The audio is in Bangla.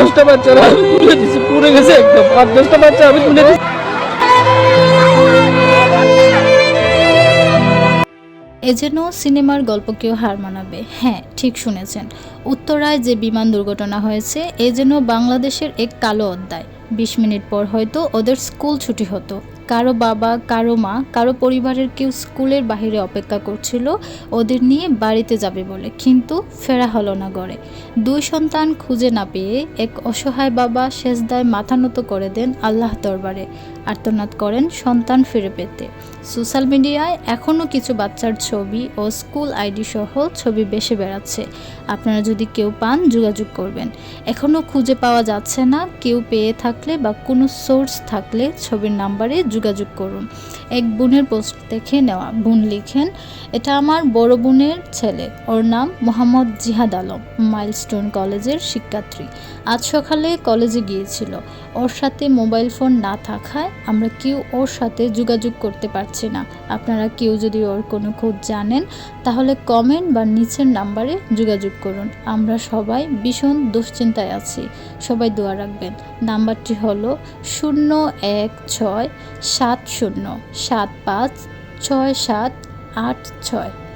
10টা বাচ্চারা তুলে দিছি, পুড়ে গেছে একদম। 8-10টা বাচ্চা আমি তুলে দিছি। এ যেন সিনেমার গল্পকেও হার মানাবে। হ্যাঁ, ঠিক শুনেছেন, উত্তরায় যে বিমান দুর্ঘটনা হয়েছে এ যেন বাংলাদেশের এক কালো অধ্যায়। 20 মিনিট পর হয়তো ওদের স্কুল ছুটি হতো। কারো বাবা, কারো মা, কারো পরিবারের কেউ স্কুলের বাইরে অপেক্ষা করছিল ওদের নিয়ে বাড়িতে যাবে বলে, কিন্তু ফেরা হলো না ঘরে। 2 সন্তান খুঁজে না পেয়ে এক অসহায় বাবা সেজদায় মাথা নত করে দেন আল্লাহ দরবারে, আর্তনাদ করেন সন্তান ফিরে পেতে। সোশ্যাল মিডিয়ায় এখনও কিছু বাচ্চার ছবি ও স্কুল আইডি সহ ছবি বেশি বেড়াচ্ছে। আপনারা যদি কেউ পান যোগাযোগ করবেন। এখনও খুঁজে পাওয়া যাচ্ছে না, কেউ পেয়ে থাকলে বা কোনো সোর্স থাকলে ছবির নাম্বারে যোগাযোগ করুন। এক বোনের পোস্ট দেখে নেওয়া। বোন লিখেন, এটা আমার বড় বোনের ছেলে, ওর নাম মোহাম্মদ জিহাদ আলম, মাইলস্টোন কলেজের শিক্ষার্থী। আজ সকালে কলেজে গিয়েছিল। ওর সাথে মোবাইল ফোন না থাকায় আমরা কেউ ওর সাথে যোগাযোগ করতে পারছি না। আপনারা কেউ যদি ওর কোনো খোঁজ জানেন তাহলে কমেন্ট বা নিচের নাম্বারে যোগাযোগ করুন। আমরা সবাই ভীষণ দুশ্চিন্তায় আছি, সবাই দোয়া রাখবেন। নাম্বারটি হলো 01670756786।